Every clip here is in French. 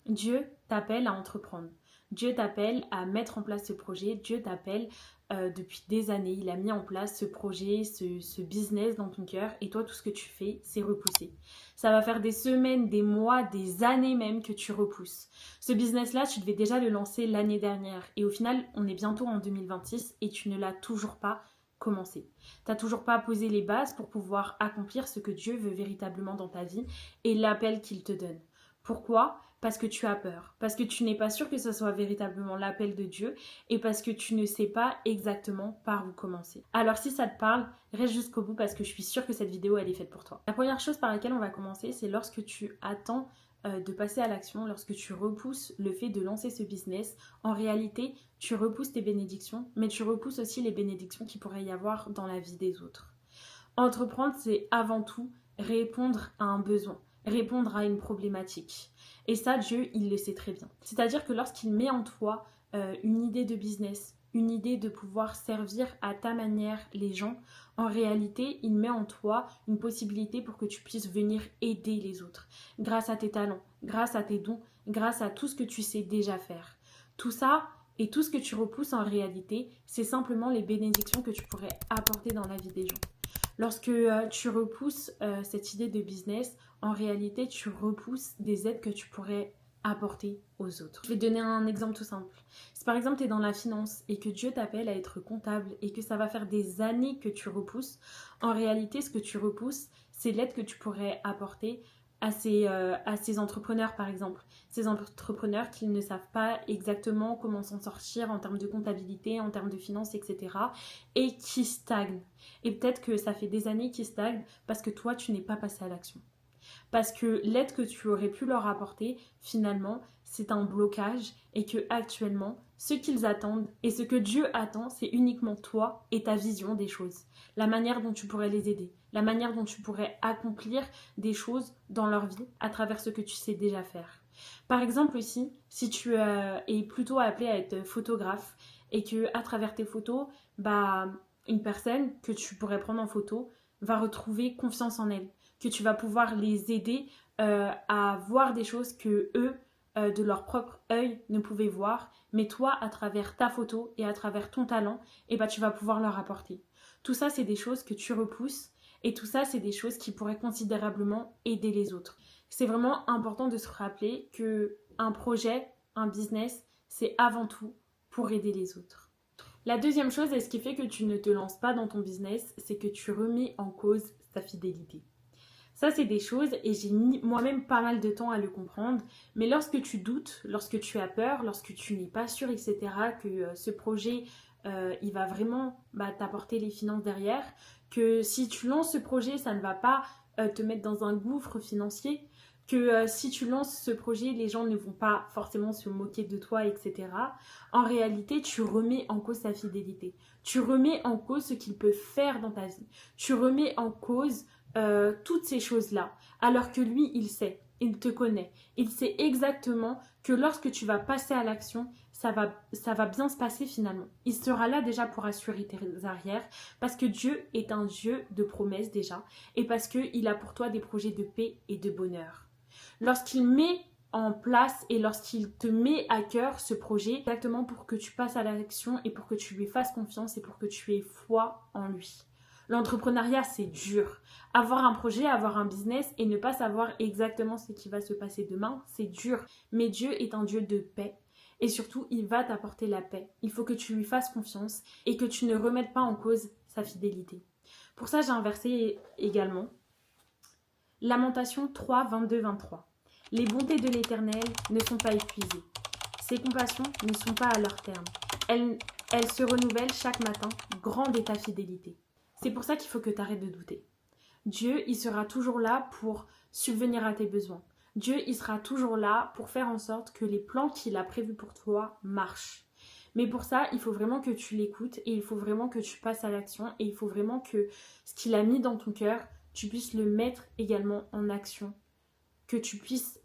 Dieu t'appelle à entreprendre. Dieu t'appelle à mettre en place ce projet. Dieu t'appelle depuis des années. Il a mis en place ce projet, ce business dans ton cœur. Et toi, tout ce que tu fais, c'est repousser. Ça va faire des semaines, des mois, des années même que tu repousses. Ce business-là, tu devais déjà le lancer l'année dernière. Et au final, on est bientôt en 2026 et tu ne l'as toujours pas commencé. Tu n'as toujours pas posé les bases pour pouvoir accomplir ce que Dieu veut véritablement dans ta vie et l'appel qu'il te donne. Pourquoi ? Parce que tu as peur, parce que tu n'es pas sûr que ce soit véritablement l'appel de Dieu et parce que tu ne sais pas exactement par où commencer. Alors si ça te parle, reste jusqu'au bout parce que je suis sûre que cette vidéo elle est faite pour toi. La première chose par laquelle on va commencer, c'est lorsque tu attends de passer à l'action, lorsque tu repousses le fait de lancer ce business, en réalité, tu repousses tes bénédictions, mais tu repousses aussi les bénédictions qu'il pourrait y avoir dans la vie des autres. Entreprendre, c'est avant tout répondre à un besoin, répondre à une problématique. Et ça, Dieu, il le sait très bien. C'est-à-dire que lorsqu'il met en toi une idée de business, une idée de pouvoir servir à ta manière les gens, en réalité, il met en toi une possibilité pour que tu puisses venir aider les autres, grâce à tes talents, grâce à tes dons, grâce à tout ce que tu sais déjà faire. Tout ça et tout ce que tu repousses en réalité, c'est simplement les bénédictions que tu pourrais apporter dans la vie des gens. Lorsque tu repousses cette idée de business, en réalité, tu repousses des aides que tu pourrais apporter aux autres. Je vais te donner un exemple tout simple. Si par exemple tu es dans la finance et que Dieu t'appelle à être comptable et que ça va faire des années que tu repousses, en réalité, ce que tu repousses, c'est l'aide que tu pourrais apporter à ces entrepreneurs par exemple. Ces entrepreneurs qui ne savent pas exactement comment s'en sortir en termes de comptabilité, en termes de finances, etc. et qui stagnent. Et peut-être que ça fait des années qu'ils stagnent parce que toi, tu n'es pas passé à l'action. Parce que l'aide que tu aurais pu leur apporter, finalement, c'est un blocage et que actuellement, ce qu'ils attendent et ce que Dieu attend, c'est uniquement toi et ta vision des choses. La manière dont tu pourrais les aider, la manière dont tu pourrais accomplir des choses dans leur vie à travers ce que tu sais déjà faire. Par exemple aussi, si tu es plutôt appelé à être photographe et que à travers tes photos, une personne que tu pourrais prendre en photo va retrouver confiance en elle, que tu vas pouvoir les aider à voir des choses que eux, de leur propre œil, ne pouvaient voir, mais toi, à travers ta photo et à travers ton talent, tu vas pouvoir leur apporter. Tout ça, c'est des choses que tu repousses et tout ça, c'est des choses qui pourraient considérablement aider les autres. C'est vraiment important de se rappeler que un projet, un business, c'est avant tout pour aider les autres. La deuxième chose, et ce qui fait que tu ne te lances pas dans ton business, c'est que tu remets en cause ta fidélité. Ça, c'est des choses et j'ai mis moi-même pas mal de temps à le comprendre. Mais lorsque tu doutes, lorsque tu as peur, lorsque tu n'es pas sûr, etc., que ce projet, il va vraiment t'apporter les finances derrière, que si tu lances ce projet, ça ne va pas te mettre dans un gouffre financier, que si tu lances ce projet, les gens ne vont pas forcément se moquer de toi, etc. En réalité, tu remets en cause sa fidélité. Tu remets en cause ce qu'il peut faire dans ta vie. Tu remets en cause toutes ces choses-là, alors que lui, il sait, il te connaît, il sait exactement que lorsque tu vas passer à l'action, ça va bien se passer finalement. Il sera là déjà pour assurer tes arrières, parce que Dieu est un Dieu de promesses déjà, et parce qu'il a pour toi des projets de paix et de bonheur. Lorsqu'il met en place et lorsqu'il te met à cœur ce projet, exactement pour que tu passes à l'action et pour que tu lui fasses confiance et pour que tu aies foi en lui. L'entrepreneuriat, c'est dur. Avoir un projet, avoir un business et ne pas savoir exactement ce qui va se passer demain, c'est dur. Mais Dieu est un Dieu de paix. Et surtout, il va t'apporter la paix. Il faut que tu lui fasses confiance et que tu ne remettes pas en cause sa fidélité. Pour ça, j'ai un verset également. Lamentation 3, 22, 23. Les bontés de l'Éternel ne sont pas épuisées. Ses compassions ne sont pas à leur terme. Elles se renouvellent chaque matin. Grande est ta fidélité. C'est pour ça qu'il faut que tu arrêtes de douter. Dieu, il sera toujours là pour subvenir à tes besoins. Dieu, il sera toujours là pour faire en sorte que les plans qu'il a prévus pour toi marchent. Mais pour ça, il faut vraiment que tu l'écoutes et il faut vraiment que tu passes à l'action et il faut vraiment que ce qu'il a mis dans ton cœur, tu puisses le mettre également en action. Que tu puisses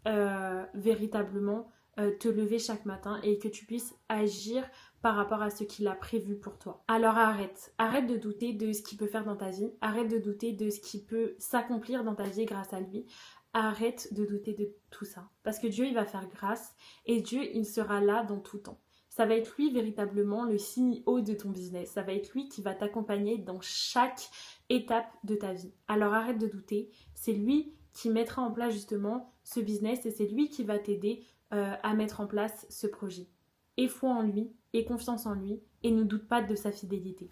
véritablement te lever chaque matin et que tu puisses agir par rapport à ce qu'il a prévu pour toi. Alors arrête de douter de ce qu'il peut faire dans ta vie, arrête de douter de ce qui peut s'accomplir dans ta vie grâce à lui, arrête de douter de tout ça. Parce que Dieu, il va faire grâce et Dieu, il sera là dans tout temps. Ça va être lui véritablement le CEO de ton business. Ça va être lui qui va t'accompagner dans chaque étape de ta vie. Alors arrête de douter. C'est lui qui mettra en place justement ce business et c'est lui qui va t'aider à mettre en place ce projet. Aie foi en lui, aie confiance en lui et ne doute pas de sa fidélité.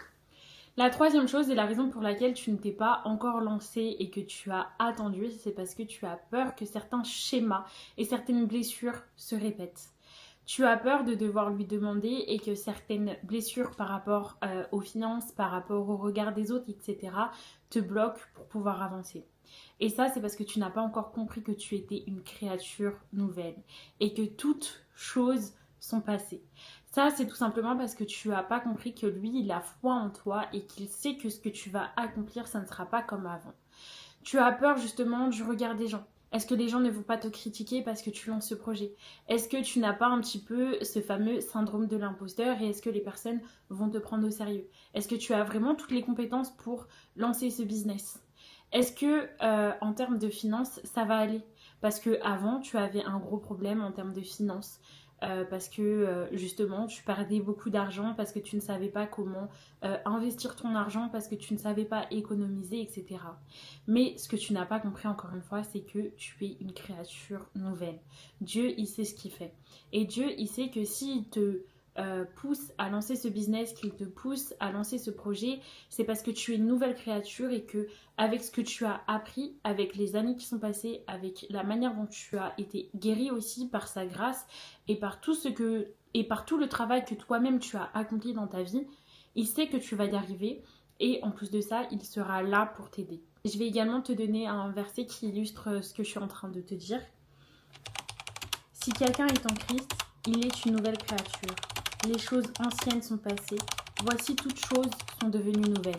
La troisième chose et la raison pour laquelle tu ne t'es pas encore lancé et que tu as attendu, c'est parce que tu as peur que certains schémas et certaines blessures se répètent. Tu as peur de devoir lui demander et que certaines blessures par rapport aux finances, par rapport au regard des autres, etc., te bloquent pour pouvoir avancer. Et ça, c'est parce que tu n'as pas encore compris que tu étais une créature nouvelle et que toutes choses sont passées. Ça, c'est tout simplement parce que tu n'as pas compris que lui, il a foi en toi et qu'il sait que ce que tu vas accomplir, ça ne sera pas comme avant. Tu as peur justement du regard des gens. Est-ce que les gens ne vont pas te critiquer parce que tu lances ce projet? Est-ce que tu n'as pas un petit peu ce fameux syndrome de l'imposteur et est-ce que les personnes vont te prendre au sérieux? Est-ce que tu as vraiment toutes les compétences pour lancer ce business? Est-ce que en termes de finances, ça va aller? Parce que avant, tu avais un gros problème en termes de finances. Parce que justement tu perdais beaucoup d'argent parce que tu ne savais pas comment investir ton argent, parce que tu ne savais pas économiser, etc. Mais ce que tu n'as pas compris encore une fois, c'est que tu es une créature nouvelle. Dieu, il sait ce qu'il fait. Et Dieu, il sait que s'il te pousse à lancer ce business, qu'il te pousse à lancer ce projet, c'est parce que tu es une nouvelle créature et que avec ce que tu as appris, avec les années qui sont passées, avec la manière dont tu as été guéri aussi par sa grâce et par tout le travail que toi-même tu as accompli dans ta vie, il sait que tu vas y arriver et en plus de ça, il sera là pour t'aider. Je vais également te donner un verset qui illustre ce que je suis en train de te dire. Si quelqu'un est en Christ, il est une nouvelle créature. Les choses anciennes sont passées. Voici toutes choses sont devenues nouvelles.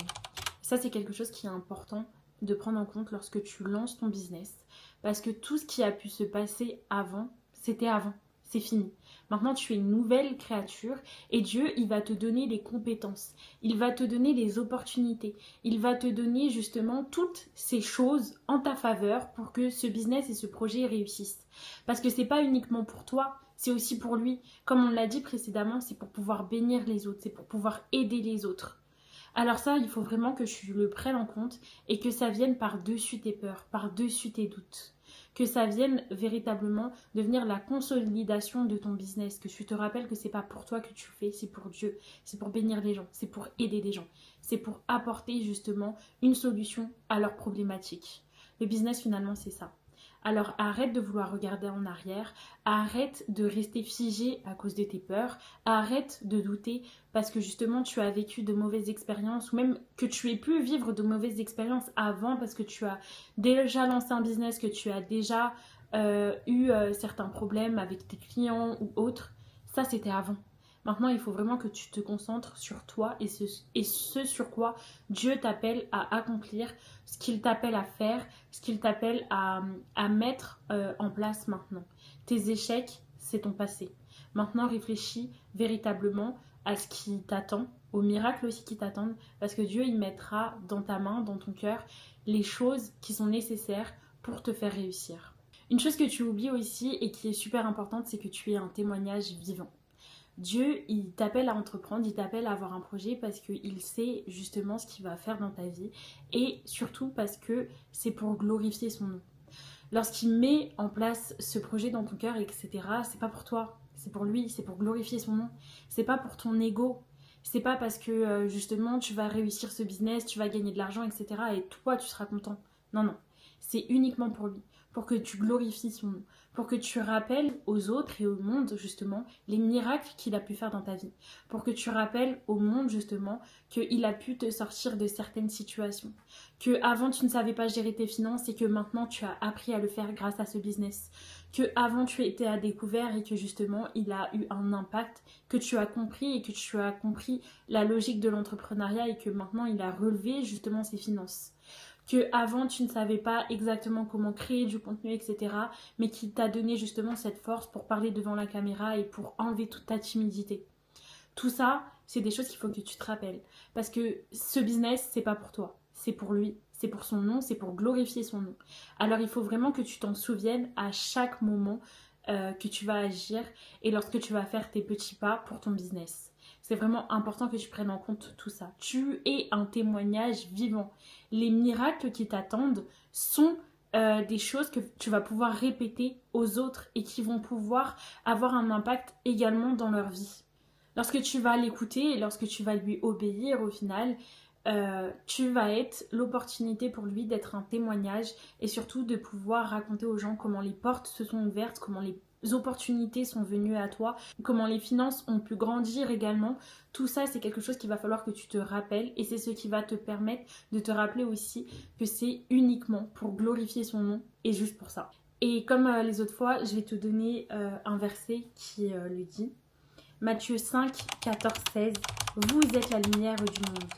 Ça, c'est quelque chose qui est important de prendre en compte lorsque tu lances ton business. Parce que tout ce qui a pu se passer avant, c'était avant. C'est fini. Maintenant, tu es une nouvelle créature et Dieu, il va te donner les compétences. Il va te donner les opportunités. Il va te donner justement toutes ces choses en ta faveur pour que ce business et ce projet réussissent. Parce que c'est pas uniquement pour toi, c'est aussi pour lui. Comme on l'a dit précédemment, c'est pour pouvoir bénir les autres, c'est pour pouvoir aider les autres. Alors ça, il faut vraiment que tu le prennes en compte et que ça vienne par-dessus tes peurs, par-dessus tes doutes. Que ça vienne véritablement devenir la consolidation de ton business. Que tu te rappelles que c'est pas pour toi que tu le fais, c'est pour Dieu. C'est pour bénir les gens, c'est pour aider les gens. C'est pour apporter justement une solution à leurs problématiques. Le business finalement, c'est ça. Alors arrête de vouloir regarder en arrière, arrête de rester figé à cause de tes peurs, arrête de douter parce que justement tu as vécu de mauvaises expériences ou même que tu aies pu vivre de mauvaises expériences avant parce que tu as déjà lancé un business, que tu as déjà eu certains problèmes avec tes clients ou autres. Ça, c'était avant. Maintenant, il faut vraiment que tu te concentres sur toi et ce sur quoi Dieu t'appelle à accomplir, ce qu'il t'appelle à faire, ce qu'il t'appelle à mettre en place maintenant. Tes échecs, c'est ton passé. Maintenant, réfléchis véritablement à ce qui t'attend, aux miracles aussi qui t'attendent, parce que Dieu, il mettra dans ta main, dans ton cœur, les choses qui sont nécessaires pour te faire réussir. Une chose que tu oublies aussi et qui est super importante, c'est que tu es un témoignage vivant. Dieu, il t'appelle à entreprendre, il t'appelle à avoir un projet parce qu'il sait justement ce qu'il va faire dans ta vie et surtout parce que c'est pour glorifier son nom. Lorsqu'il met en place ce projet dans ton cœur, etc., c'est pas pour toi, c'est pour lui, c'est pour glorifier son nom. C'est pas pour ton ego. C'est pas parce que justement tu vas réussir ce business, tu vas gagner de l'argent, etc. et toi tu seras content. Non, non. C'est uniquement pour lui, pour que tu glorifies son nom, pour que tu rappelles aux autres et au monde justement les miracles qu'il a pu faire dans ta vie, pour que tu rappelles au monde justement qu'il a pu te sortir de certaines situations, que avant tu ne savais pas gérer tes finances et que maintenant tu as appris à le faire grâce à ce business, que avant tu étais à découvert et que justement il a eu un impact, que tu as compris et que tu as compris la logique de l'entrepreneuriat et que maintenant il a relevé justement ses finances. Que avant tu ne savais pas exactement comment créer du contenu, etc. mais qui t'a donné justement cette force pour parler devant la caméra et pour enlever toute ta timidité. Tout ça, c'est des choses qu'il faut que tu te rappelles. Parce que ce business, c'est pas pour toi, c'est pour lui. c'est pour son nom, c'est pour glorifier son nom. Alors il faut vraiment que tu t'en souviennes à chaque moment que tu vas agir et lorsque tu vas faire tes petits pas pour ton business. C'est vraiment important que tu prennes en compte tout ça. Tu es un témoignage vivant. Les miracles qui t'attendent sont des choses que tu vas pouvoir répéter aux autres et qui vont pouvoir avoir un impact également dans leur vie. Lorsque tu vas l'écouter et lorsque tu vas lui obéir au final, tu vas être l'opportunité pour lui d'être un témoignage et surtout de pouvoir raconter aux gens comment les portes se sont ouvertes, comment les opportunités sont venues à toi, comment les finances ont pu grandir également. Tout ça, c'est quelque chose qu'il va falloir que tu te rappelles et c'est ce qui va te permettre de te rappeler aussi que c'est uniquement pour glorifier son nom et juste pour ça. Et comme les autres fois, je vais te donner un verset qui le dit. Matthieu 5, 14, 16. Vous êtes la lumière du monde.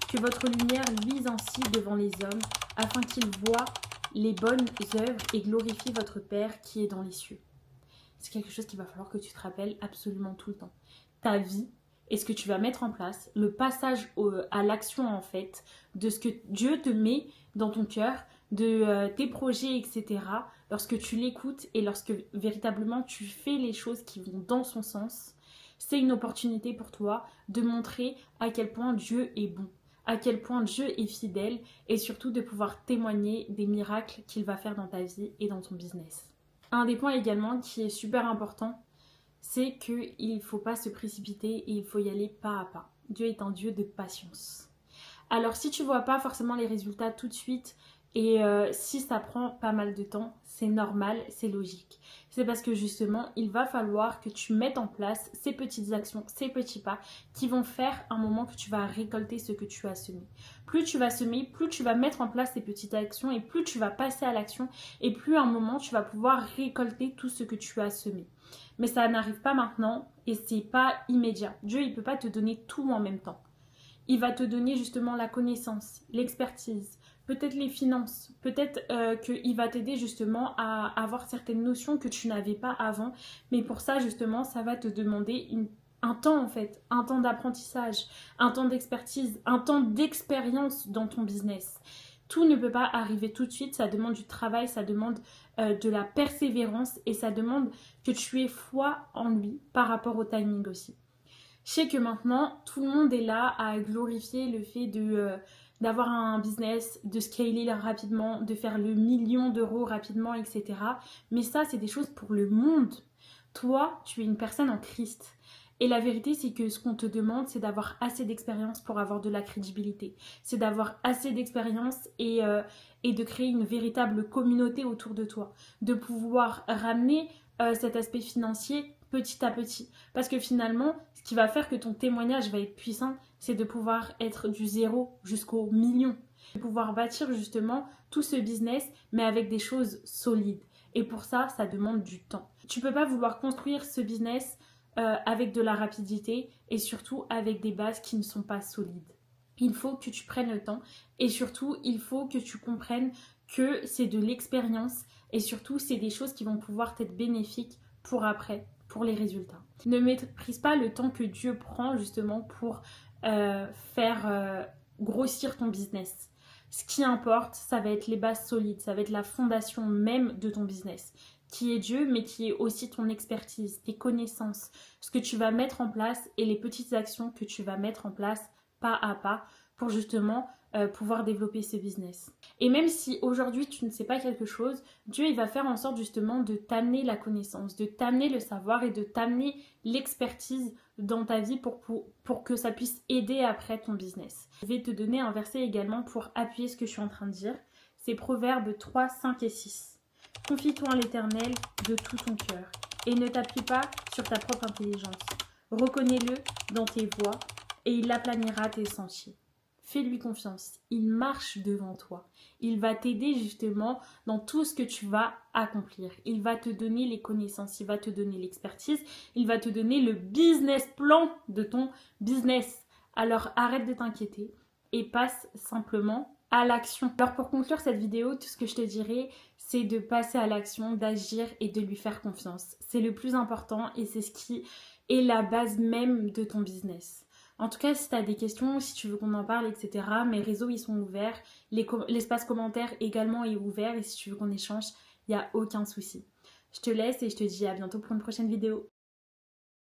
Que votre lumière luise ainsi devant les hommes, afin qu'ils voient les bonnes œuvres et glorifient votre Père qui est dans les cieux. C'est quelque chose qu'il va falloir que tu te rappelles absolument tout le temps. Ta vie et ce que tu vas mettre en place, le passage à l'action en fait, de ce que Dieu te met dans ton cœur, de tes projets, etc. Lorsque tu l'écoutes et lorsque véritablement tu fais les choses qui vont dans son sens, c'est une opportunité pour toi de montrer à quel point Dieu est bon, à quel point Dieu est fidèle et surtout de pouvoir témoigner des miracles qu'il va faire dans ta vie et dans ton business. Un des points également qui est super important, c'est qu'il ne faut pas se précipiter et il faut y aller pas à pas. Dieu est un Dieu de patience. Alors si tu ne vois pas forcément les résultats tout de suite et si ça prend pas mal de temps, c'est normal, c'est logique. C'est parce que justement, il va falloir que tu mettes en place ces petites actions, ces petits pas qui vont faire un moment que tu vas récolter ce que tu as semé. Plus tu vas semer, plus tu vas mettre en place ces petites actions et plus tu vas passer à l'action et plus à un moment tu vas pouvoir récolter tout ce que tu as semé. Mais ça n'arrive pas maintenant et c'est pas immédiat. Dieu, il peut pas te donner tout en même temps. Il va te donner justement la connaissance, l'expertise, peut-être les finances, peut-être qu'il va t'aider justement à avoir certaines notions que tu n'avais pas avant. Mais pour ça, justement, ça va te demander un temps en fait, un temps d'apprentissage, un temps d'expertise, un temps d'expérience dans ton business. Tout ne peut pas arriver tout de suite, ça demande du travail, ça demande de la persévérance et ça demande que tu aies foi en lui par rapport au timing aussi. Je sais que maintenant, tout le monde est là à glorifier le fait d'avoir un business, de scaler rapidement, de faire le million d'euros rapidement, etc. Mais ça, c'est des choses pour le monde. Toi, tu es une personne en Christ. Et la vérité, c'est que ce qu'on te demande, c'est d'avoir assez d'expérience pour avoir de la crédibilité. C'est d'avoir assez d'expérience et de créer une véritable communauté autour de toi. De pouvoir ramener cet aspect financier petit à petit. Parce que finalement, ce qui va faire que ton témoignage va être puissant, c'est de pouvoir être du zéro jusqu'au million. De pouvoir bâtir justement tout ce business, mais avec des choses solides. Et pour ça, ça demande du temps. Tu peux pas vouloir construire ce business avec de la rapidité et surtout avec des bases qui ne sont pas solides. Il faut que tu prennes le temps et surtout, il faut que tu comprennes que c'est de l'expérience et surtout, c'est des choses qui vont pouvoir être bénéfiques pour après, pour les résultats. Ne méprise pas le temps que Dieu prend justement pour faire grossir ton business. Ce qui importe, ça va être les bases solides, ça va être la fondation même de ton business, qui est Dieu, mais qui est aussi ton expertise, tes connaissances, ce que tu vas mettre en place et les petites actions que tu vas mettre en place pas à pas pour justement pouvoir développer ce business. Et même si aujourd'hui tu ne sais pas quelque chose, Dieu il va faire en sorte justement de t'amener la connaissance, de t'amener le savoir et de t'amener l'expertise dans ta vie pour que ça puisse aider après ton business. Je vais te donner un verset également pour appuyer ce que je suis en train de dire. C'est Proverbes 3, 5 et 6. Confie-toi en l'Éternel de tout ton cœur et ne t'appuie pas sur ta propre intelligence. Reconnais-le dans tes voies et il aplanira tes sentiers. Fais-lui confiance, il marche devant toi. Il va t'aider justement dans tout ce que tu vas accomplir. Il va te donner les connaissances, il va te donner l'expertise, il va te donner le business plan de ton business. Alors arrête de t'inquiéter et passe simplement à l'action. Alors pour conclure cette vidéo, tout ce que je te dirais, c'est de passer à l'action, d'agir et de lui faire confiance. C'est le plus important et c'est ce qui est la base même de ton business. En tout cas, si tu as des questions, si tu veux qu'on en parle, etc., mes réseaux, ils sont ouverts. L'espace commentaire également est ouvert. Et si tu veux qu'on échange, il n'y a aucun souci. Je te laisse et je te dis à bientôt pour une prochaine vidéo.